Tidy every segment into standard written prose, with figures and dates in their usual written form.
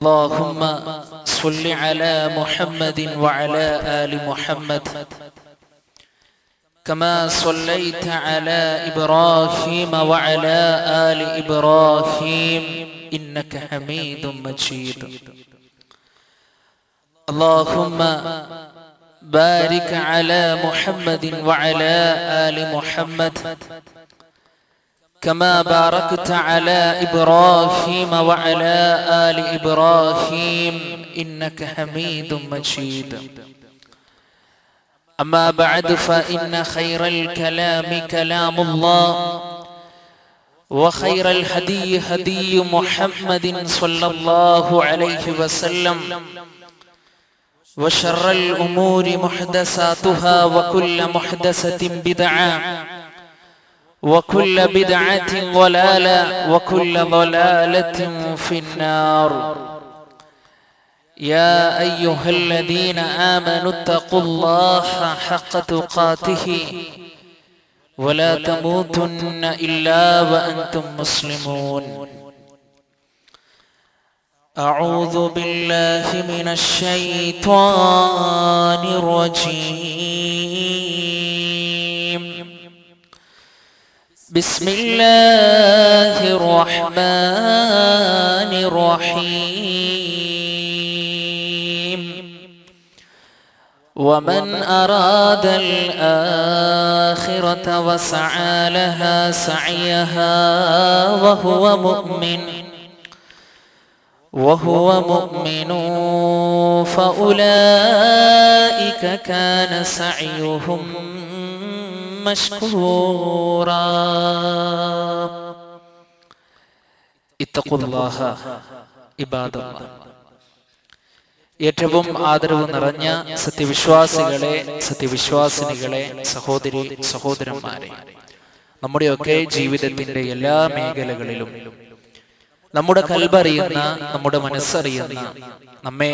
اللهم صل على محمد وعلى آل محمد كما صليت على إبراهيم وعلى آل إبراهيم إنك حميد مجيد. اللهم بارك على محمد وعلى آل محمد كما باركت على إبراهيم وعلى آل إبراهيم إنك حميد مجيد. أما بعد فإن خير الكلام كلام الله وخير الهدي هدي محمد صلى الله عليه وسلم وشر الأمور محدثاتها وكل محدثة بدعة وكل بدعة ضلالة وكل ضلالة في النار. يا أيها الذين آمنوا اتقوا الله حق تقاته ولا تموتن إلا وأنتم مسلمون. أعوذ بالله من الشيطان الرجيم. بسم الله الرحمن الرحيم. ومن أراد الآخرة وسعى لها سعيها وهو مؤمن فأولئك كان سعيهم مشكورا. اتقوا الله عباد الله. ഏറ്റവും ആദരവ് നിറഞ്ഞ സത്യവിശ്വാസികളെ, സത്യവിശ്വാസിനികളെ, സഹോദരി സഹോദരന്മാരെ, നമ്മുടെയൊക്കെ ജീവിതത്തിന്റെ എല്ലാ മേഖലകളിലും നമ്മുടെ കൽബറിയുന്ന, നമ്മുടെ മനസ്സറിയുന്ന, നമ്മെ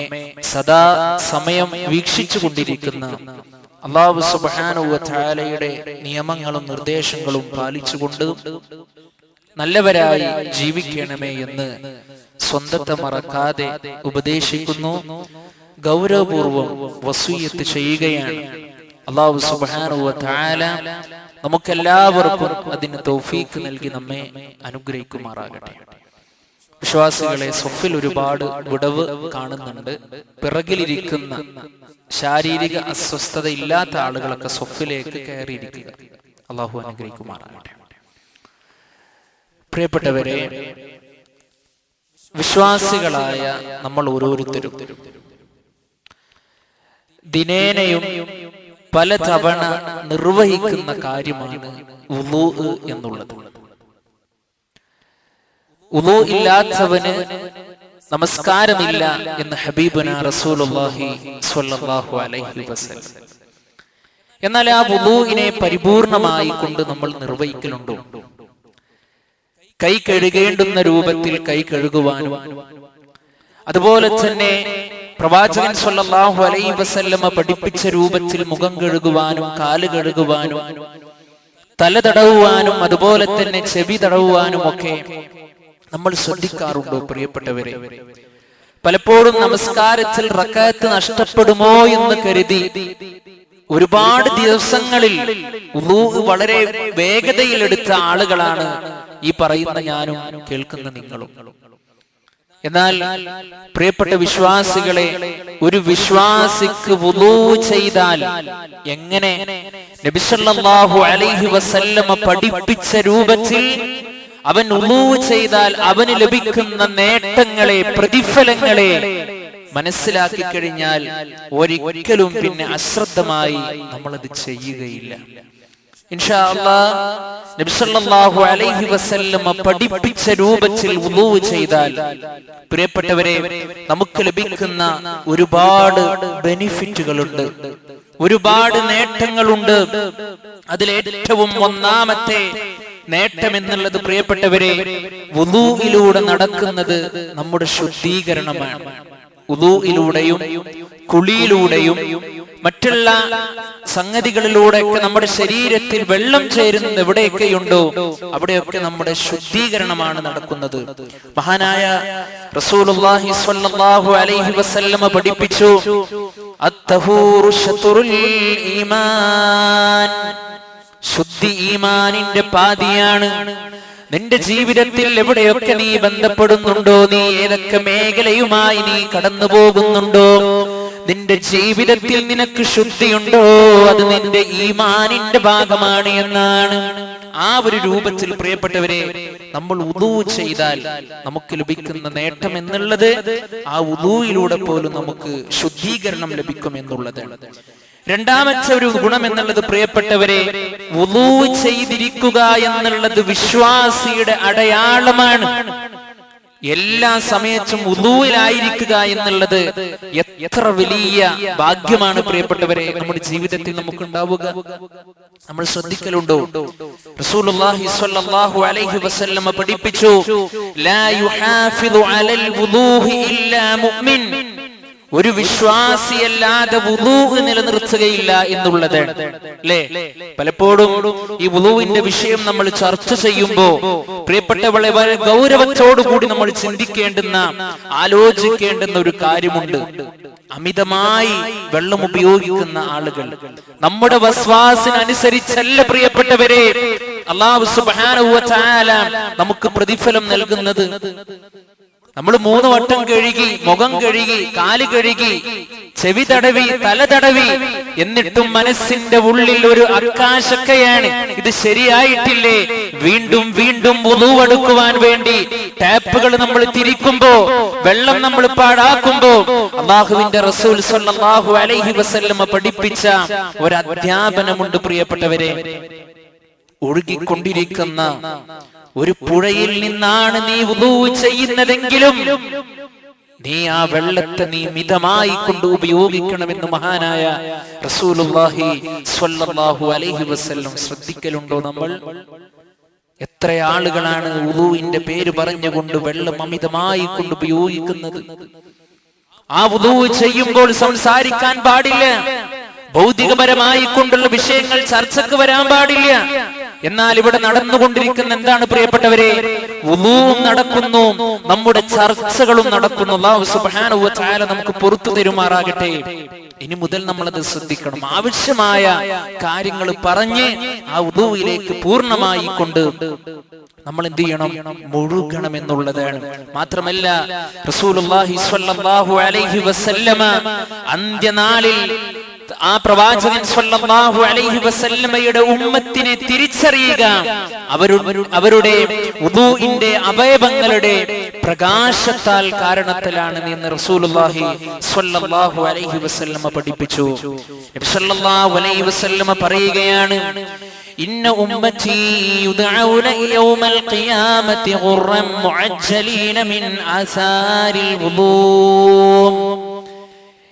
സദാ സമയം വീക്ഷിച്ചു കൊണ്ടിരിക്കുന്ന അല്ലാഹു സുബ്ഹാനഹു വ തആലയുടെ നിയമങ്ങളും നിർദ്ദേശങ്ങളും പാലിച്ചുകൊണ്ട് നല്ലവരായി ജീവിക്കണമേ എന്ന് സ്വന്തത്തെ മറക്കാതെ ഉപദേശിക്കുന്നു, ഗൗരവപൂർവം വസിയ്യത്ത് ചെയ്യുകയാണ്. അല്ലാഹു സുബ്ഹാനഹു വ തആല നമുക്കെല്ലാവർക്കും അതിന് തൗഫീഖ് നൽകി നമ്മെ അനുഗ്രഹിക്കുമാറാകട്ടെ. വിശ്വാസികളെ, സ്വഫിൽ ഒരുപാട് വിടവ് കാണുന്നുണ്ട്. പിറകിലിരിക്കുന്ന ശാരീരിക അസ്വസ്ഥത ഇല്ലാത്ത ആളുകളൊക്കെ സ്വഫിലേക്ക് കയറിയിരിക്കുക. അള്ളാഹു അനുഗ്രഹിക്കുമാറാകട്ടെ. പ്രിയപ്പെട്ടവരെ, വിശ്വാസികളായ നമ്മൾ ഓരോരുത്തരും ദിനേനയും പലതവണ നിർവഹിക്കുന്ന കാര്യമാണ് വുളൂ എന്നുള്ളത്. വുളൂ ഇല്ലാത്തവന് നമസ്കാരമില്ല എന്ന് ഹബീബുന റസൂലുള്ളാഹി സ്വല്ലല്ലാഹു അലൈഹി വസല്ലം. എന്നാൽ ആ വുളൂഇനെ പരിപൂർണമായി കൊണ്ട് നമ്മൾ നിർവഹിക്കലുണ്ടോ? കൈ കഴുകേണ്ടുന്ന രൂപത്തിൽ കൈ കഴുകുവാനും, അതുപോലെ തന്നെ പ്രവാചകൻ സ്വല്ലല്ലാഹു അലൈഹി വസല്ലമ പഠിപ്പിച്ച രൂപത്തിൽ മുഖം കഴുകുവാനും, കാല് കഴുകുവാനും, തല തടവുവാനും, അതുപോലെ തന്നെ ചെവി തടവുവാനും ഒക്കെ നമ്മൾ ശ്രദ്ധിക്കാറുണ്ടോ? പ്രിയപ്പെട്ടവരെ, പലപ്പോഴും നമസ്കാരത്തിൽ റക്അത്ത് നഷ്ടപ്പെടുമോ എന്ന് കരുതി ഒരുപാട് ദിവസങ്ങളിൽ വുളൂ വളരെ വേഗതയിൽ എടുത്ത ആളുകളാണ് ഈ പറയുന്ന ഞാനും കേൾക്കുന്ന നിങ്ങളും. എന്നാൽ പ്രിയപ്പെട്ട വിശ്വാസികളെ, ഒരു വിശ്വാസിക്ക് വുളൂ ചെയ്താൽ എങ്ങനെ നബി സല്ലല്ലാഹു അലൈഹി വസല്ലമ പഠിപ്പിച്ച രൂപത്തിൽ അവൻ വുളൂ ചെയ്താൽ അവന് ലഭിക്കുന്ന നേട്ടങ്ങളെ, പ്രതിഫലങ്ങളെ മനസ്സിലാക്കി കഴിഞ്ഞാൽ ഒരിക്കലും പിന്നെ അശ്രദ്ധമായി നമ്മളത് ചെയ്യുകയില്ല. ഇൻഷാ അല്ലാഹ് നബി സല്ലല്ലാഹു അലൈഹി വസല്ലമ പഠിപ്പിച്ച രൂപത്തിൽ വുളൂ ചെയ്താൽ പ്രിയപ്പെട്ടവരെ, നമുക്ക് ലഭിക്കുന്ന ഒരുപാട് ബെനിഫിറ്റുകളുണ്ട്, ഒരുപാട് നേട്ടങ്ങളുണ്ട്. അതിലേറ്റവും ഒന്നാമത്തെ നേട്ടം എന്നുള്ളത് പ്രിയപ്പെട്ടവരെ, വുളൂഇലൂടെ നടക്കുന്നത് നമ്മുടെ ശുദ്ധീകരണമാണ്. വുളൂഇലൂടെയും കുളിയിലൂടെയും മറ്റുള്ള സംഗതികളിലൂടെയൊക്കെ നമ്മുടെ ശരീരത്തിൽ വെള്ളം ചേരുന്നത് എവിടെയൊക്കെയുണ്ടോ അവിടെയൊക്കെ നമ്മുടെ ശുദ്ധീകരണമാണ് നടക്കുന്നത്. മഹാനായ റസൂലുള്ളാഹി സ്വല്ലല്ലാഹു അലൈഹി വസല്ലമ പഠിപ്പിച്ചു, അത്തഹൂറു ശത്റുൽ ഈമാൻ, ശുദ്ധി ഈമാനിന്റെ പാതിയാണ്. നിന്റെ ജീവിതത്തിൽ എവിടെയൊക്കെ നീ ബന്ധപ്പെടുന്നുണ്ടോ, നീ ഏതൊക്കെ മേഖലയുമായി നീ കടന്നു പോകുന്നുണ്ടോ, നിന്റെ ജീവിതത്തിൽ നിനക്ക് ശുദ്ധിയുണ്ടോ, അത് നിന്റെ ഈമാനിന്റെ ഭാഗമാണ് എന്നാണ്. ആ ഒരു രൂപത്തിൽ പ്രിയപ്പെട്ടവരെ, നമ്മൾ വുദൂ ചെയ്താൽ നമുക്ക് ലഭിക്കുന്ന നേട്ടം എന്നുള്ളത് ആ വുദൂയിലൂടെ പോലും നമുക്ക് ശുദ്ധീകരണം ലഭിക്കും എന്നുള്ളതാണ്. രണ്ടാമത്തെ ഒരു ഗുണം എന്നുള്ളത് പ്രിയപ്പെട്ടവരെ, വുദൂ ചെയ്തിരിക്കുക എന്നുള്ളത് വിശ്വാസിയുടെ അടയാളമാണ്. എല്ലാ സമയത്തും വുദൂയിലായിരിക്കുക എന്നുള്ളത് എത്ര വലിയ ഭാഗ്യമാണ് പ്രിയപ്പെട്ടവരെ നമ്മുടെ ജീവിതത്തിൽ നമുക്ക് ഉണ്ടാവുക. നമ്മൾ ശ്രദ്ധിക്കലുണ്ടോ? റസൂലുള്ളാഹി സ്വല്ലല്ലാഹു അലൈഹി വസല്ലമ പഠിപ്പിച്ചു, ലാ യുഹാഫിദു അലൽ വുദൂഹി ഇല്ലാ മുഅ്മിൻ, ഒരു വിശ്വാസിയല്ലാതെ വുദൂ നിലനിർത്തുകയില്ല എന്നുള്ളത് അല്ലേ. പലപ്പോഴും ഈ വുദൂവിന്റെ വിഷയം നമ്മൾ ചർച്ച ചെയ്യുമ്പോ പ്രിയപ്പെട്ടവളെ വളരെ ഗൗരവത്തോടുകൂടി നമ്മൾ ചിന്തിക്കേണ്ടുന്ന, ആലോചിക്കേണ്ടുന്ന ഒരു കാര്യമുണ്ട്. അമിതമായി വെള്ളം ഉപയോഗിക്കുന്ന ആളുകൾ, നമ്മുടെ വസ്വാസിനനുസരിച്ചല്ല പ്രിയപ്പെട്ടവരെ അല്ലാഹു സുബ്ഹാനഹു വ തആല നമുക്ക് പ്രതിഫലം നൽകുന്നത്. നമ്മൾ 3 വട്ടം കഴുകി, മുഖം കഴുകി, കാല് കഴുകി, ചെവി തടവി, തല തടവി, എന്നിട്ടും മനസ്സിന്റെ ഉള്ളിൽ ഒരു ആകാശക്കയാണ്, ഇത് ശരിയായിട്ടില്ലേ, വീണ്ടും വീണ്ടും വുദൂ എടുക്കുവാൻ വേണ്ടി ടാപ്പുകൾ നമ്മൾ തിരിക്കുമ്പോ, വെള്ളം നമ്മൾ പാഴാക്കുമ്പോ, അല്ലാഹുവിന്റെ റസൂൽ സ്വല്ലല്ലാഹു അലൈഹി വസല്ലമ പഠിപ്പിച്ച ഒരു അധ്യാപനമുണ്ട് പ്രിയപ്പെട്ടവരെ. ഒഴുകിക്കൊണ്ടിരിക്കുന്ന ഒരു പുഴയിൽ നിന്നാണ് നീ വുദൂ ചെയ്യുന്നതെങ്കിലും നീ ആ വെള്ളത്തെ നീ മിതമായി കൊണ്ട് ഉപയോഗിക്കണമെന്ന് മഹാനായ റസൂലുള്ളാഹി സ്വല്ലല്ലാഹു അലൈഹി വസല്ലം ശ്രദ്ധിക്കലുണ്ടോ? നമ്മൾ എത്ര ആളുകളാണ് വുദൂവിന്റെ പേര് പറഞ്ഞുകൊണ്ട് വെള്ളം അമിതമായി കൊണ്ട് ഉപയോഗിക്കുന്നത്. ആ വുദൂ ചെയ്യുമ്പോൾ സംസാരിക്കാൻ പാടില്ല, ഭൗതികപരമായി കൊണ്ടുള്ള വിഷയങ്ങൾ ചർച്ചക്ക് വരാൻ പാടില്ല. എന്നാൽ ഇവിടെ നടന്നുകൊണ്ടിരിക്കുന്ന എന്താണ് പ്രിയപ്പെട്ടവരെ? വുദൂവും നടക്കുന്നു, നമ്മുടെ ചർച്ചകളും നടക്കുന്നു. അല്ലാഹു സുബ്ഹാനഹു വ തആല നമുക്ക് പുറത്തു തരുമാറാകട്ടെ. ഇനി മുതൽ നമ്മളത് ശ്രദ്ധിക്കണം. ആവശ്യമായ കാര്യങ്ങൾ പറഞ്ഞ് ആ വുദൂയിലേക്ക് പൂർണ്ണമായി കൊണ്ട് നമ്മൾ എന്ത് ചെയ്യണം? മുഴുകണം എന്നുള്ളതാണ്. മാത്രമല്ല റസൂലുള്ളാഹി സ്വല്ലല്ലാഹു അലൈഹി വസല്ലമ അന്ത്യനാളിൽ ആ പ്രവാചകൻ സ്വല്ലല്ലാഹു അലൈഹി വസല്ലമയുടെ ഉമ്മത്തിനെ തിരിച്ചറിയുക അവരുടെ വുദൂഇന്റെ അവയവങ്ങളുടെ പ്രകാശത്താൽ കാരണത്തിലാണ് എന്ന് റസൂലുള്ളാഹി സ്വല്ലല്ലാഹു അലൈഹി വസല്ലമ പഠിപ്പിച്ചു. നബി സ്വല്ലല്ലാഹു അലൈഹി വസല്ലമ പറയുകയാണ്, ഇന്ന ഉമ്മത്തി യുദഊന യൗമൽ ഖിയാമത്തി ഖുർറൻ മുഅജ്ജലീന മിൻ ആസാരിൽ വുദൂ,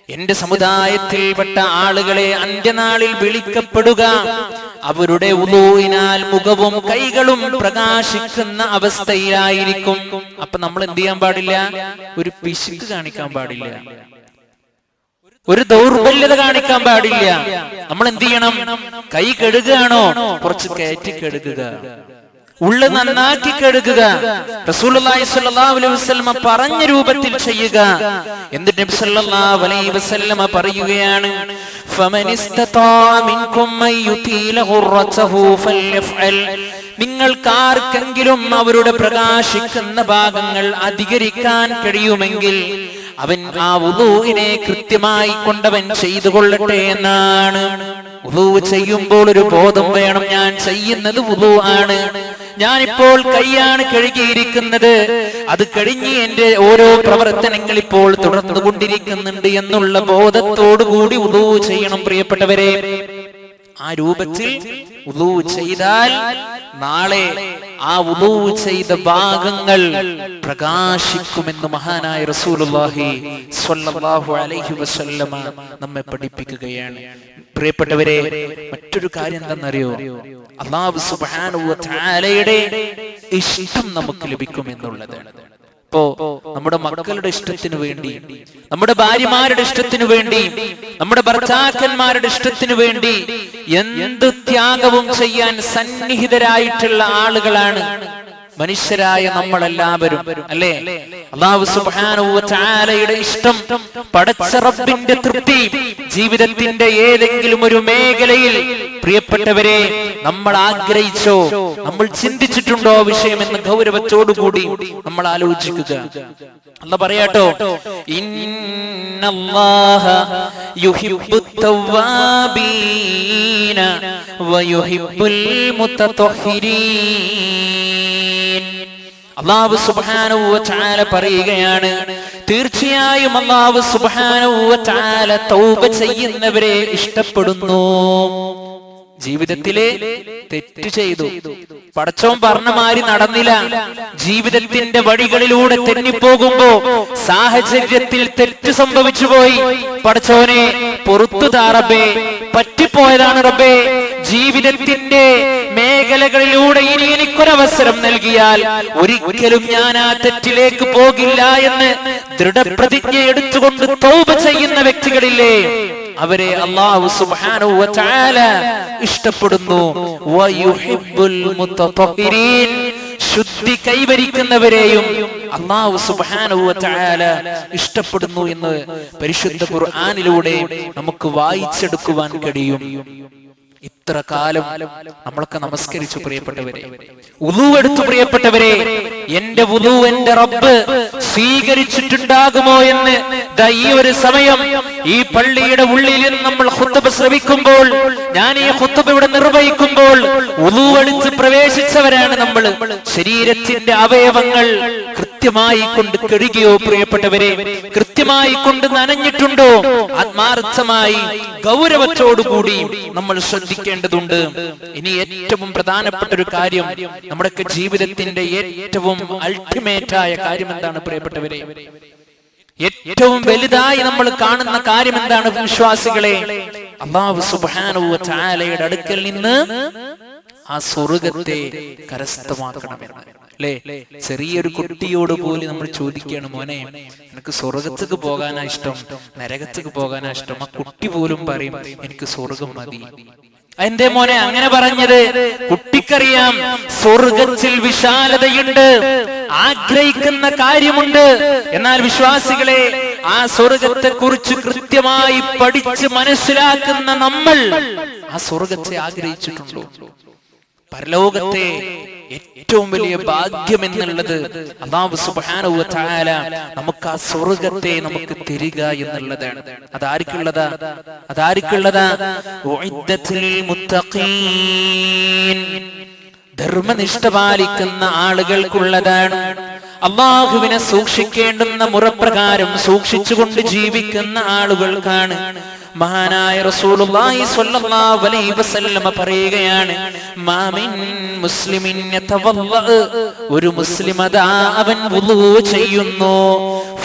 എന്റെ സമുദായത്തിൽപ്പെട്ട ആളുകളെ അന്ത്യനാളിൽ വിളിക്കപ്പെടുക അവരുടെ വുദൂഇനാൽ മുഖവും കൈകളും പ്രകാശിക്കുന്ന അവസ്ഥയിലായിരിക്കും. അപ്പൊ നമ്മൾ എന്ത് ചെയ്യാൻ പാടില്ല? ഒരു പിശുക്ക് കാണിക്കാൻ പാടില്ല, ഒരു ദൗർബല്യത കാണിക്കാൻ പാടില്ല. നമ്മൾ എന്ത് ചെയ്യണം? കൈ കഴുകുകയാണോ, കുറച്ച് കയറ്റി കഴുകുക, ഉള്ളു നന്നാക്കി കഴുകുക. റസൂലുള്ളാഹി സ്വല്ലല്ലാഹു അലൈഹി വസല്ലമ പറഞ്ഞ രൂപത്തിൽ ചെയ്യുക. എന്നിട്ട് നബി സല്ലല്ലാഹു അലൈഹി വസല്ലമ പറയുകയാണ്, ഫമനിസ്തതാഅ മിൻകും മയ്യുതീല ഖുർറതഹു ഫൽയഫ്അൽ, നിങ്ങൾക്കാർക്കെങ്കിലും അവരുടെ പ്രകാശിക്കുന്ന ഭാഗങ്ങൾ അധികരിക്കാൻ കഴിയുമെങ്കിൽ അവൻ ആ വുദൂഇനെ കൃത്യമായി കൊണ്ടവൻ ചെയ്തു കൊള്ളട്ടെ എന്നാണ്. വുദൂ ചെയ്യുമ്പോൾ ഒരു ബോധം വേണം, ഞാൻ ചെയ്യുന്നത് വുദൂ ആണ്, ഞാനിപ്പോൾ കൈയാണ് കഴുകിയിരിക്കുന്നത്, അത് കഴിഞ്ഞ് എന്റെ ഓരോ പ്രവർത്തനങ്ങൾ ഇപ്പോൾ തുടർന്നുകൊണ്ടിരിക്കുന്നുണ്ട് എന്നുള്ള ബോധത്തോടുകൂടി വുദൂ ചെയ്യണം പ്രിയപ്പെട്ടവരെ. ആ രൂപത്തിൽ വുദൂ ചെയ്താൽ നാളെ ആ വുദൂ ചെയ്ത ഭാഗങ്ങൾ പ്രകാശിക്കുമെന്ന് മഹാനായ റസൂലുള്ളാഹി സ്വല്ലല്ലാഹു അലൈഹി വസല്ലമ നമ്മെ പഠിപ്പിക്കുകയാണ്. പ്രിയപ്പെട്ടവരെ, മറ്റൊരു കാര്യം എന്താണെന്നറിയോ? അല്ലാഹു സുബ്ഹാനഹു വ തആലയുടെ ഇഷ്ടം നമുക്ക് ലഭിക്കും എന്നുള്ളതാണ്. ഇപ്പോ നമ്മുടെ മക്കളുടെ ഇഷ്ടത്തിനു വേണ്ടി, നമ്മുടെ ഭാര്യമാരുടെ ഇഷ്ടത്തിനു വേണ്ടി, നമ്മുടെ ഭർത്താക്കന്മാരുടെ ഇഷ്ടത്തിനു വേണ്ടി എന്ത് ത്യാഗവും ചെയ്യാൻ സന്നിഹിതരായിട്ടുള്ള ആളുകളാണ് മനുഷ്യരായ നമ്മളെല്ലാവരും, അല്ലേ? അല്ലാഹു സുബ്ഹാനഹു വ തആലയുടെ ഇഷ്ടം, പടച്ച റബ്ബിന്റെ തൃപ്തി ജീവിതത്തിന്റെ ഏതെങ്കിലും ഒരു മേഖലയിൽ പ്രിയപ്പെട്ടവരെ നമ്മൾ ആഗ്രഹിച്ചോ, നമ്മൾ ചിന്തിച്ചിട്ടുണ്ടോ വിഷയമെന്ന് ഗൗരവത്തോടുകൂടി നമ്മൾ ആലോചിക്കുക. അല്ലാഹു പറയാട്ടോ, ഇന്നല്ലാഹ യുഹിബ്ബുത് തവ്വാബീന വയുഹിബ്ബുൽ മുതതഹിരീൻ. അല്ലാഹു സുബ്ഹാനഹു വ തആല പറയുകയാണ്, തീർച്ചയായും അല്ലാഹു സുബ്ഹാനഹു വ തആല തൗബ ചെയ്യുന്നവരെ ഇഷ്ടപ്പെടുന്നു. ജീവിതത്തിലെ തെറ്റ് ചെയ്തു, പടച്ചോൻ പറഞ്ഞ മാതിരി നടന്നില്ല, ജീവിതത്തിന്റെ വഴികളിലൂടെ തെന്നിപ്പോകുമ്പോ സാഹചര്യത്തിൽ തെറ്റ് സംഭവിച്ചു പോയി, പടച്ചോനെ പുറത്തു താ റബ്ബേ, പറ്റിപ്പോയതാണ് റബ്ബേ, ജീവിതത്തിന്റെ മേഖലകളിലൂടെ ഇനി എനിക്കൊരവസരം നൽകിയാൽ ഒരിക്കലും ഞാൻ ആ തെറ്റിലേക്ക് പോകില്ല എന്ന് ദൃഢപ്രതിജ്ഞ എടുത്തുകൊണ്ട് തൗബ ചെയ്യുന്ന വ്യക്തികളില്ലേ, അവരെ അല്ലാഹു സുബ്ഹാനഹു വ തആല ഇഷ്ടപ്പെടുന്നു. വയുഹിബ്ബുൽ മുതതഹിരീൻ, ശുദ്ധി കൈവരിക്കുന്നവരെയും അല്ലാഹു സുബ്ഹാനഹു വ തആല ഇഷ്ടപ്പെടുന്നു എന്ന് പരിശുദ്ധ ഖുർആനിലൂടെ നമുക്ക് വായിച്ചെടുക്കുവാൻ കഴിയും. ഇത്ര കാലം നമ്മളൊക്കെ നമസ്കരിച്ചു പ്രിയപ്പെട്ടവരെ, വുളു എടുത്തു പ്രിയപ്പെട്ടവരെ, എന്റെ വുളു എന്റെ റബ്ബ് സ്വീകരിച്ചിട്ടുണ്ടാകുമോ എന്ന് ഈ ഒരു സമയം ഈ പള്ളിയുടെ ഉള്ളിൽ നിന്ന് നമ്മൾ ഖുത്ബ ശ്രവിക്കുമ്പോൾ, ഞാൻ ഈ ഖുത്ബ ഇവിടെ നിർവഹിക്കുമ്പോൾ വുളു എടുത്ത് പ്രവേശിച്ചവരാണ് നമ്മൾ. ശരീരത്തിന്റെ അവയവങ്ങൾ കൃത്യമായി കൊണ്ട് കഴുകിയോ പ്രിയപ്പെട്ടവരെ? കൃത്യമായി കൊണ്ട് നനഞ്ഞിട്ടുണ്ടോ? ആത്മാർത്ഥമായി ഗൗരവത്തോടുകൂടി നമ്മൾ ശ്രദ്ധിക്കേണ്ടതുണ്ട്. ഇനി ഏറ്റവും പ്രധാനപ്പെട്ട ഒരു കാര്യം, നമ്മുടെ ജീവിതത്തിന്റെ ഏറ്റവും അൾട്ടിമേറ്റ് ആയ കാര്യം എന്താണ് പ്രിയപ്പെട്ടവരെ? ഏറ്റവും വലുതായി നമ്മൾ കാണുന്ന കാര്യം എന്താണ് വിശ്വാസികളെ? അല്ലാഹു സുബ്ഹാനഹു വ തആലയുടെ അടുക്കൽ നിന്ന് ആ സ്വർഗ്ഗത്തെ കരസ്ഥമാക്കണമെന്ന്, അല്ലേ? ചെറിയൊരു കുട്ടിയോട് പോലും നമ്മൾ ചോദിക്കുകയാണ്, മോനെ എനിക്ക് സ്വർഗത്തേക്ക് പോകാനാ ഇഷ്ടം, നരകത്തേക്ക് പോകാനാ ഇഷ്ടം? ആ കുട്ടി പോലും പറയും എനിക്ക് സ്വർഗം മതി. എന്തേ മോനെ അങ്ങനെ പറഞ്ഞത്? കുട്ടിക്കറിയാം സ്വർഗത്തിൽ വിശാലതയുണ്ട്, ആഗ്രഹിക്കുന്ന കാര്യമുണ്ട്. എന്നാൽ വിശ്വാസികളെ, ആ സ്വർഗത്തെ കുറിച്ച് കൃത്യമായി പഠിച്ച് മനസ്സിലാക്കുന്ന നമ്മൾ ആ സ്വർഗത്തെ ആഗ്രഹിച്ചിട്ടുണ്ടോ? പരലോകത്തെ ഏറ്റവും വലിയ ഭാഗ്യം എന്നുള്ളത് അല്ലാഹു സുബ്ഹാനഹു വ തആല നമുക്ക് ആ സ്വർഗ്ഗത്തെ നമുക്ക് തരിക എന്നുള്ളതാണ്. അതാർക്കുള്ളതാ? ഉഇദ്ദത്തുൽ മുത്തഖീൻ, ധർമ്മനിഷ്ഠ പാലിക്കുന്ന ആളുകൾക്കുള്ളതാണ്. അല്ലാഹുവിനെ സൂക്ഷിക്കേണ്ടുന്ന മുറപ്രകാരം സൂക്ഷിച്ചുകൊണ്ട് ജീവിക്കുന്ന ആളുകൾക്കാണ്. മഹാനായ റസൂലുള്ളാഹി സ്വല്ലല്ലാഹു അലൈഹി വസല്ലം പറയുകയാണ്, മാ മിൻ മുസ്ലിമിൻ യതവല്ല, ഒരു മുസ്ലിം അതാ അവൻ വുളൂ ചെയ്യുന്നു,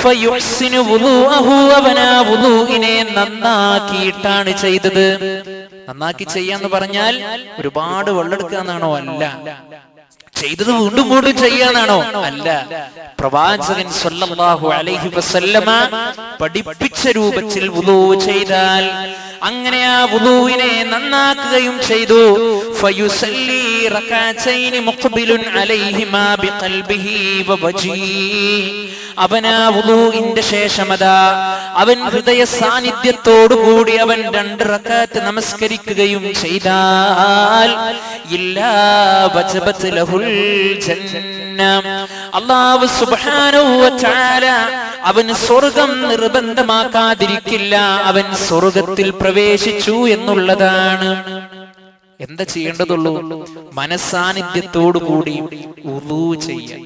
ഫയുഹ്സിനു വുളൂഅഹു, അവൻ ആ വുളൂഇനെ നന്നാക്കിയിട്ടാണ് ചെയ്തത്. നന്നാക്കി ചെയ്യാന്ന് പറഞ്ഞാൽ ഒരുപാട് വെള്ളമെടുക്കുക എന്നാണോ? അല്ല. ചെയ്തത് വീണ്ടും വീണ്ടും ചെയ്യാനാണോ? അല്ല. പ്രവാചകൻ സ്വല്ലല്ലാഹു അലൈഹി വസല്ലമ പഠിപ്പിച്ച രൂപത്തിൽ വുളൂ ചെയ്താൽ, അങ്ങനെ ആ വുളൂവിനെ നന്നാക്കുകയും ചെയ്തു. ഫയുസല്ലി റകഅതൈനി മുഖ്ബിലുൻ അലൈഹിമാ ബിഖൽബിഹി വവജ്ഹിഹി, അവൻ ആ വുളൂഇന്റെ ശേഷമതാ അവൻ ഹൃദയ സാന്നിധ്യത്തോടു കൂടി അവൻ 2 റക്അത്ത് നമസ്കരിക്കുകയും ചെയ്താൽ, ഇല്ലാ വജബത് ലഹുൽ ജന്ന, അല്ലാഹു സുബ്ഹാനഹു വ തആല അവന് സ്വർഗ്ഗം നിർബന്ധമാക്കാതിരിക്കില്ല, അവൻ സ്വർഗ്ഗത്തിൽ പ്രവേശിച്ചു എന്നുള്ളതാണ്. എന്താ ചെയ്യേണ്ടതുള്ളൂ? മനസ്സാന്നിധ്യത്തോടു കൂടി വുളൂ ചെയ്യാൻ.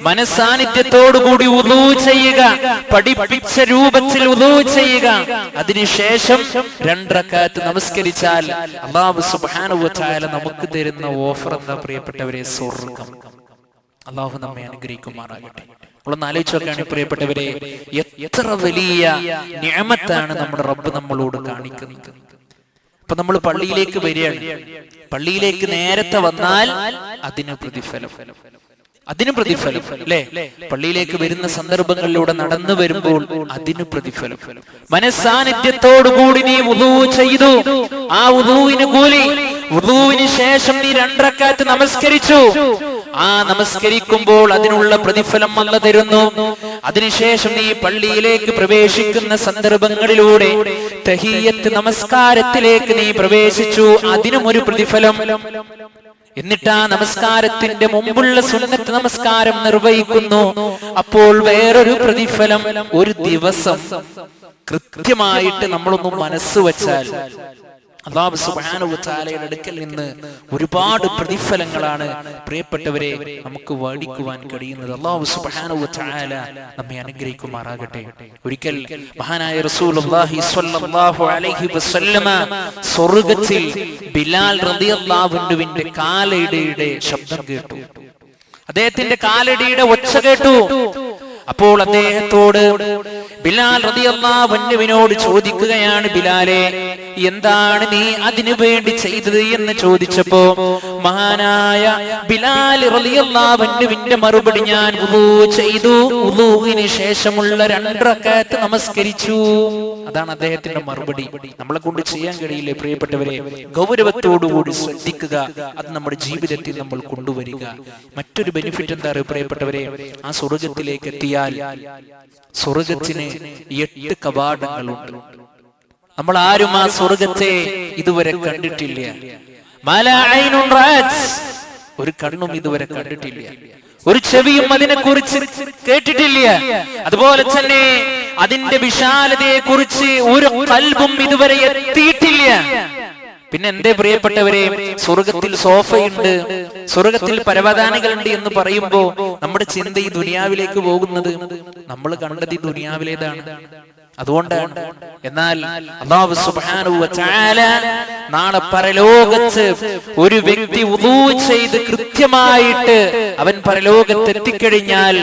മനസ്സാന്നിധ്യത്തോടുകൂടി വുളൂ ചെയ്യുക, പഠിപ്പിച്ച രൂപത്തിൽ വുളൂ ചെയ്യുക. അതിനുശേഷം 2 റക്അത്ത് നമസ്കരിച്ചാൽ അല്ലാഹു സുബ്ഹാനഹു വ തആല നമുക്ക് തരുന്ന ഓഫർ എന്താ പ്രിയപ്പെട്ടവരെ? സ്വർഗ്ഗം. അല്ലാഹു നമ്മെ അനുഗ്രഹിക്കുമാറാകട്ടെ. നമ്മളൊന്ന് ആലോചിച്ച് നോക്കുകയാണ് പ്രിയപ്പെട്ടവരെ, എത്ര വലിയ നിഅമത്താണ് നമ്മുടെ റബ്ബ് നമ്മളോട് കാണിക്കുന്നത്. ഇപ്പൊ നമ്മൾ പള്ളിയിലേക്ക് വരികയാണ്, പള്ളിയിലേക്ക് നേരത്തെ വന്നാൽ അതിന് പ്രതിഫലം, അതിന് പ്രതിഫലം അല്ലേ? പള്ളിയിലേക്ക് വരുന്ന സന്ദർഭങ്ങളിലൂടെ നടന്നു വരുമ്പോൾ അതിന് പ്രതിഫലം. മനസ്സാന്നിധ്യത്തോടുകൂടി നീ വുളൂ ചെയ്തു, ആ വുളൂവിന് കൂലി. വുളൂവിന് ശേഷം നീ 2 റക്അത്ത് നമസ്കരിച്ചു, ആ നമസ്കരിക്കുമ്പോൾ അതിനുള്ള പ്രതിഫലം അല്ലാഹു തരുന്നു. അതിനുശേഷം നീ പള്ളിയിലേക്ക് പ്രവേശിക്കുന്ന സന്ദർഭങ്ങളിലൂടെ തഹിയ്യത്ത് നമസ്കാരത്തിലേക്ക് നീ പ്രവേശിച്ചു, അതിനും ഒരു പ്രതിഫലം. എന്നിട്ട് ആ നമസ്കാരത്തിന്റെ മുമ്പുള്ള സുന്നത്ത് നമസ്കാരം നിർവഹിക്കുന്നു, അപ്പോൾ വേറൊരു പ്രതിഫലം. ഒരു ദിവസം കൃത്യമായിട്ട് നമ്മളൊന്ന് മനസ്സ് വെച്ചാൽ അല്ലാഹു സുബ്ഹാനഹു വ തആലയുടെ അടുക്കൽ നിന്ന് ഒരുപാട് പ്രതിഫലങ്ങളാണ് പ്രിയപ്പെട്ടവരെ നമുക്ക് വാടിക്കുവാൻ കഴിയുന്നത്. അല്ലാഹു സുബ്ഹാനഹു വ തആല നമ്മെ അനുഗ്രഹിക്കുമാറാകട്ടെ. ഒരിക്കൽ മഹാനായ റസൂലുള്ളാഹി സ്വല്ലല്ലാഹു അലൈഹി വസല്ലമ സ്വർഗ്ഗത്തിൽ ബിലാൽ റളിയല്ലാഹു അൻഹുവിന്റെ കാലടിയുടെ ശബ്ദം കേട്ടു, അദ്ദേഹത്തിന്റെ കാലടിയുടെ ഒച്ച കേട്ടു. അപ്പോൾ അദ്ദേഹത്തോട് ബിലാൽ റളിയല്ലാഹു അൻഹുവിനോട് ചോദിക്കുകയാണ്, ബിലാലെ എന്താണ് നീ അതിനു വേണ്ടി ചെയ്തത് എന്ന് ചോദിച്ചപ്പോ മഹാനായ ബിലാൽ റളിയല്ലാഹു അൻഹുവിന്റെ മറുപടി, ഞാൻ വുളൂ ചെയ്തു, വുളൂവിന് ശേഷമുള്ള 2 റക്അത്ത് നമസ്കരിച്ചു. അതാണ് അദ്ദേഹത്തിന്റെ മറുപടി. നമ്മളെ കൊണ്ട് ചെയ്യാൻ കഴിയില്ലേ പ്രിയപ്പെട്ടവരെ? ഗൗരവത്തോടുകൂടി ശ്രദ്ധിക്കുക, അത് നമ്മുടെ ജീവിതത്തിൽ നമ്മൾ കൊണ്ടുവരിക. മറ്റൊരു ബെനിഫിറ്റ് എന്താ പ്രിയപ്പെട്ടവരെ? ആ സ്വർഗ്ഗത്തിലേക്ക് എത്തിയാൽ സ്വർഗ്ഗത്തിന് 8 കവാടങ്ങളുണ്ട്. നമ്മൾ ആരും ആ സ്വർഗ്ഗത്തെ ഇതുവരെ കണ്ടിട്ടില്ല. ഒരു കണ്ണും ഇതുവരെ കണ്ടിട്ടില്ല, ഒരു ചെവിയും അതിനെ കുറിച്ച് കേട്ടിട്ടില്ല. അതുപോലെ തന്നെ അതിന്റെ വിശാലതയെ കുറിച്ച് ഒരു ഖൽബും ഇതുവരെ എത്തിയിട്ടില്ല. പിന്നെ എന്തേ പ്രിയപ്പെട്ടവരെ, സ്വർഗത്തിൽ സോഫയുണ്ട്, സ്വർഗത്തിൽ പരവതാനികളുണ്ട് എന്ന് പറയുമ്പോ നമ്മുടെ ചിന്ത ഈ ദുനിയാവിലേക്ക് പോകുന്നത്. നമ്മൾ കണ്ടത് ഈ ദുനിയാവിലേതാണ്, അതുകൊണ്ടാണ്. എന്നാൽ അല്ലാഹു സുബ്ഹാനഹു വ തആല നാളെ പരലോകത്ത് ഒരു വ്യക്തി വുളൂ ചെയ്ത് കൃത്യമായിട്ട് അവൻ പരലോകത്ത് എത്തിക്കഴിഞ്ഞാൽ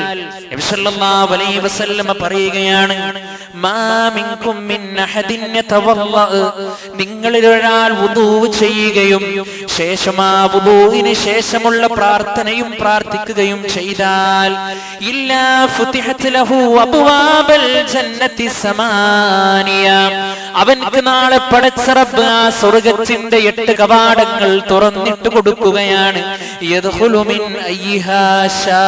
നബി സല്ലല്ലാഹു അലൈഹി വസല്ലം പറയുകയാണ്, മാ മിൻകും മിൻ അഹദിൻ യതവല്ല, നിങ്ങളിൽ ഒരാൾ വുളൂ ചെയ്യുകയും ശേഷം ആ വുളൂവിന് ശേഷമുള്ള പ്രാർത്ഥനയും പ്രാർത്ഥിക്കുകയും ചെയ്താൽ ഇല്ലാ ഫുതിഹത് ലഹു അബ്വാബൽ ജന്നത്തി സമാനിയ, അവൻക്ക് നാളെ പടച്ച റബ്ബ് ആ സ്വർഗ്ഗത്തിന്റെ 8 കവാടങ്ങൾ തുറന്നിട്ട് കൊടുക്കുകയാണ്. യദ്ഖുലു മിൻ അയ്യിഹാ ശാ,